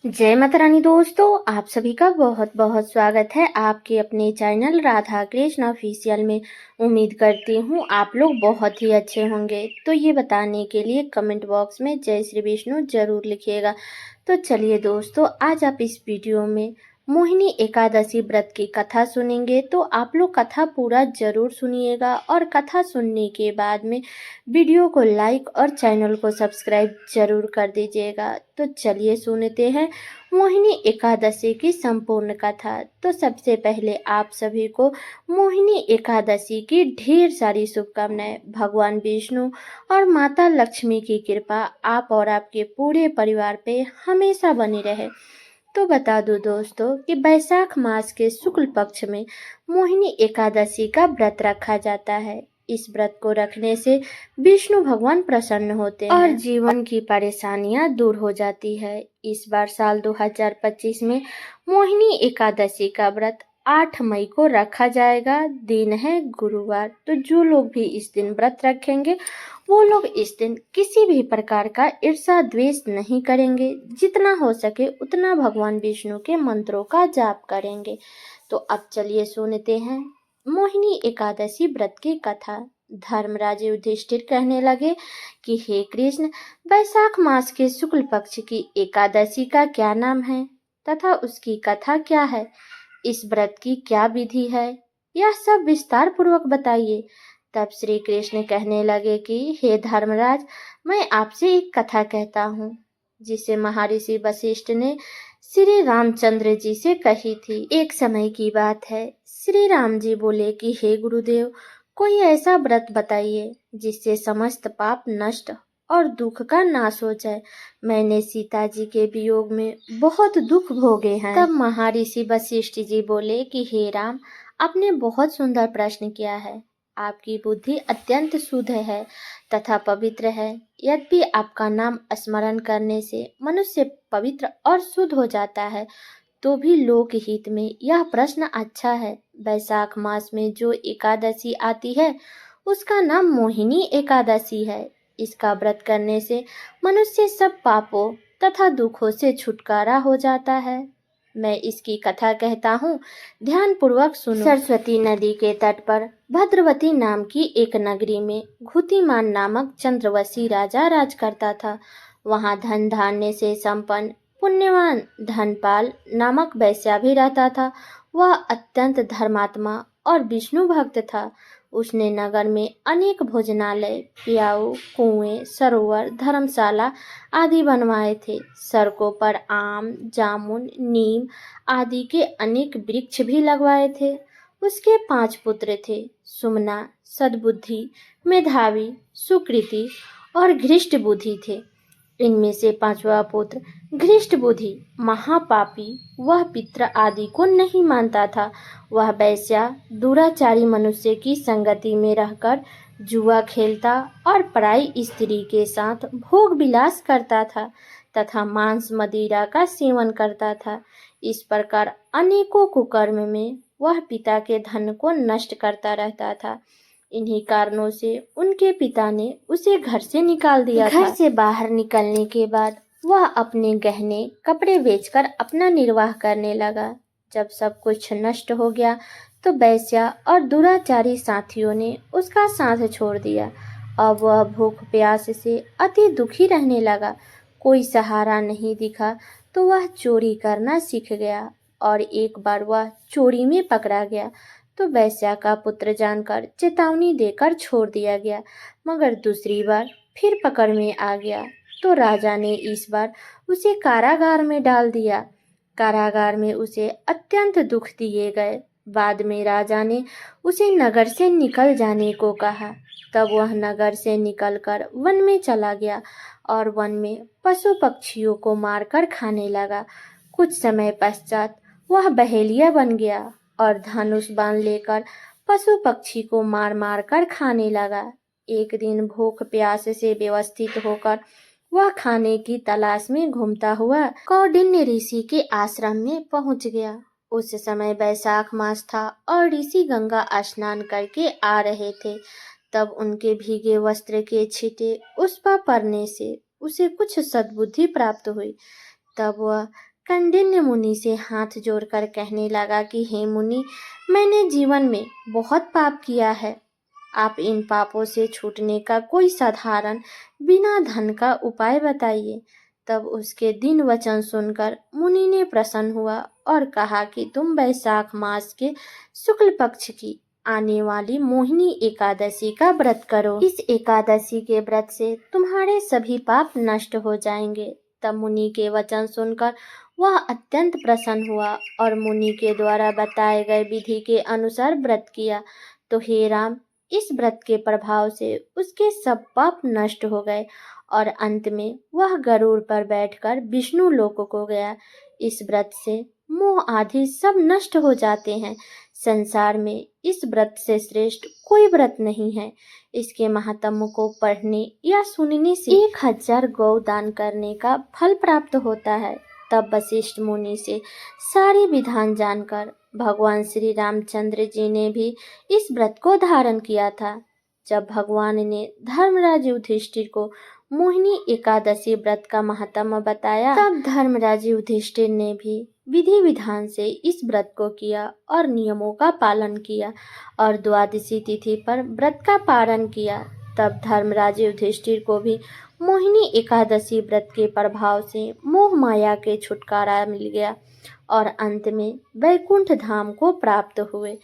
जय माता रानी दोस्तों, आप सभी का बहुत बहुत स्वागत है आपके अपने चैनल राधा कृष्ण ऑफिशियल में। उम्मीद करती हूँ आप लोग बहुत ही अच्छे होंगे। तो ये बताने के लिए कमेंट बॉक्स में जय श्री विष्णु जरूर लिखिएगा। तो चलिए दोस्तों, आज आप इस वीडियो में मोहिनी एकादशी व्रत की कथा सुनेंगे। तो आप लोग कथा पूरा जरूर सुनिएगा और कथा सुनने के बाद में वीडियो को लाइक और चैनल को सब्सक्राइब जरूर कर दीजिएगा। तो चलिए सुनते हैं मोहिनी एकादशी की संपूर्ण कथा। तो सबसे पहले आप सभी को मोहिनी एकादशी की ढेर सारी शुभकामनाएं। भगवान विष्णु और माता लक्ष्मी की कृपा आप और आपके पूरे परिवार पे हमेशा बनी रहे। तो बता दूं दोस्तों कि बैसाख मास के शुक्ल पक्ष में मोहिनी एकादशी का व्रत रखा जाता है। इस व्रत को रखने से विष्णु भगवान प्रसन्न होते हैं और जीवन की परेशानियां दूर हो जाती है। इस बार साल 2025 में मोहिनी एकादशी का व्रत 8 मई को रखा जाएगा। दिन है गुरुवार। तो जो लोग भी इस दिन व्रत रखेंगे वो लोग इस दिन किसी भी प्रकार का ईर्ष्या द्वेष नहीं करेंगे। जितना हो सके उतना भगवान विष्णु के मंत्रों का जाप करेंगे। तो अब चलिए सुनते हैं मोहिनी एकादशी व्रत की कथा। धर्मराज युधिष्ठिर कहने लगे कि हे कृष्ण, बैसाख मास के शुक्ल पक्ष की एकादशी का क्या नाम है तथा उसकी कथा क्या है? इस व्रत की क्या विधि है? यह सब विस्तार पूर्वक बताइए। तब श्री कृष्ण कहने लगे कि हे धर्मराज, मैं आपसे एक कथा कहता हूँ जिसे महर्षि वशिष्ठ ने श्री रामचंद्र जी से कही थी। एक समय की बात है। श्री राम जी बोले कि हे गुरुदेव, कोई ऐसा व्रत बताइए जिससे समस्त पाप नष्ट और दुख का नाश हो जाए। मैंने सीता जी के वियोग में बहुत दुख भोगे हैं। तब महर्षि वशिष्ठ जी बोले कि हे राम, आपने बहुत सुंदर प्रश्न किया है। आपकी बुद्धि अत्यंत शुद्ध है तथा पवित्र है। यद्यपि आपका नाम स्मरण करने से मनुष्य पवित्र और शुद्ध हो जाता है, तो भी लोक हित में यह प्रश्न अच्छा है। बैसाख मास में जो एकादशी आती है उसका नाम मोहिनी एकादशी है। इसका व्रत करने से मनुष्य सब पापों तथा दुखों से छुटकारा हो जाता है। मैं इसकी कथा कहता हूँ, ध्यान पूर्वक सुनो। सरस्वती नदी के तट पर भद्रवती नाम की एक नगरी में घुतिमान नामक चंद्रवशी राजा राज करता था। वहाँ धन धान्य से संपन्न पुण्यवान धनपाल नामक वैश्या भी रहता था। वह अत्यंत धर्मात्मा और विष्णु भक्त था। उसने नगर में अनेक भोजनालय, प्याऊ, कुएं, सरोवर, धर्मशाला आदि बनवाए थे। सड़कों पर आम, जामुन, नीम आदि के अनेक वृक्ष भी लगवाए थे। उसके 5 पुत्र थे, सुमना, सद्बुद्धि, मेधावी, सुकृति और घृष्ट बुद्धि थे। इनमें से 5वां पुत्र घृष्ट बुद्धि महापापी, वह पितृ आदि को नहीं मानता था। वह वैश्या दुराचारी मनुष्य की संगति में रहकर जुआ खेलता और पराई स्त्री के साथ भोग विलास करता था तथा मांस मदिरा का सेवन करता था। इस प्रकार अनेकों कुकर्म में वह पिता के धन को नष्ट करता रहता था। इन्हीं कारणों से उनके पिता ने उसे घर से निकाल दिया था। घर से बाहर निकलने के बाद वह अपने गहने कपड़े बेचकर अपना निर्वाह करने लगा। जब सब कुछ नष्ट हो गया तो वैश्या और दुराचारी साथियों ने उसका साथ छोड़ दिया। अब वह भूख प्यास से अति दुखी रहने लगा। कोई सहारा नहीं दिखा तो वह चोरी करना सीख गया और एक बार वह चोरी में पकड़ा गया तो वैश्या का पुत्र जानकर चेतावनी देकर छोड़ दिया गया, मगर दूसरी बार फिर पकड़ में आ गया तो राजा ने इस बार उसे कारागार में डाल दिया। कारागार में उसे अत्यंत दुख दिए गए। बाद में राजा ने उसे नगर से निकल जाने को कहा। तब वह नगर से निकलकर वन में चला गया और वन में पशु पक्षियों को मारकर खाने लगा। कुछ समय पश्चात वह बहेलिया बन गया और धनुष बाण लेकर पशु पक्षी को मार मार कर खाने लगा। एक दिन भूख प्यास से व्यवस्थित होकर वह खाने की तलाश में घूमता हुआ कौंडिन्य ऋषि के आश्रम में पहुंच गया। उस समय बैसाख मास था और ऋषि गंगा स्नान करके आ रहे थे। तब उनके भीगे वस्त्र के छींटे उस पर पड़ने से उसे कुछ सद्बुद्धि प्राप्त हुई। तब वह कौंडिन्य मुनि से हाथ जोड़कर कहने लगा कि हे मुनि, मैंने जीवन में बहुत पाप किया है। आप इन पापों से छूटने का कोई साधारण बिना धन का उपाय बताइए। तब उसके दीन वचन सुनकर मुनि ने प्रसन्न हुआ और कहा कि तुम वैशाख मास के शुक्ल पक्ष की आने वाली मोहिनी एकादशी का व्रत करो। इस एकादशी के व्रत से तुम्हारे सभी पाप नष्ट हो जाएंगे। तब मुनि के वचन सुनकर वह अत्यंत प्रसन्न हुआ और मुनि के द्वारा बताए गए विधि के अनुसार व्रत किया। तो हे राम, इस व्रत के प्रभाव से उसके सब पाप नष्ट हो गए और अंत में वह गरुड़ पर बैठकर विष्णु लोक को गया। इस व्रत से मोह आदि सब नष्ट हो जाते हैं। संसार में इस व्रत से श्रेष्ठ कोई व्रत नहीं है। इसके महात्म्य को पढ़ने या सुनने से 1000 गौ दान करने का फल प्राप्त होता है। तब वशिष्ठ मुनि से सारे विधान जानकर भगवान श्री रामचंद्र जी ने भी इस व्रत को धारण किया था। जब भगवान ने धर्मराज युधिष्ठिर को मोहिनी एकादशी व्रत का महात्म्य बताया, तब धर्मराज युधिष्ठिर ने भी विधि विधान से इस व्रत को किया और नियमों का पालन किया और द्वादशी तिथि पर व्रत का पारण किया। तब धर्मराज युधिष्ठिर को भी मोहिनी एकादशी व्रत के प्रभाव से मोह माया के छुटकारा मिल गया और अंत में वैकुंठ धाम को प्राप्त हुए।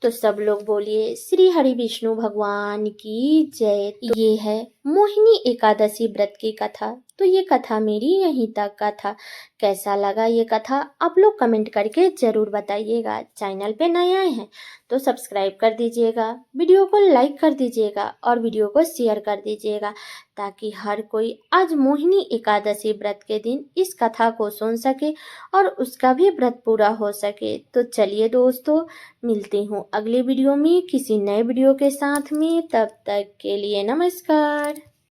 तो सब लोग बोलिए श्री हरि विष्णु भगवान की जय। तो ये है मोहिनी एकादशी व्रत की कथा। तो ये कथा मेरी यहीं तक का था। कैसा लगा ये कथा आप लोग कमेंट करके जरूर बताइएगा। चैनल पे नए आए हैं तो सब्सक्राइब कर दीजिएगा, वीडियो को लाइक कर दीजिएगा और वीडियो को शेयर कर दीजिएगा ताकि हर कोई आज मोहिनी एकादशी व्रत के दिन इस कथा को सुन सके और उसका भी व्रत पूरा हो सके। तो चलिए दोस्तों, मिलती हूँ अगले वीडियो में किसी नए वीडियो के साथ में। तब तक के लिए नमस्कार।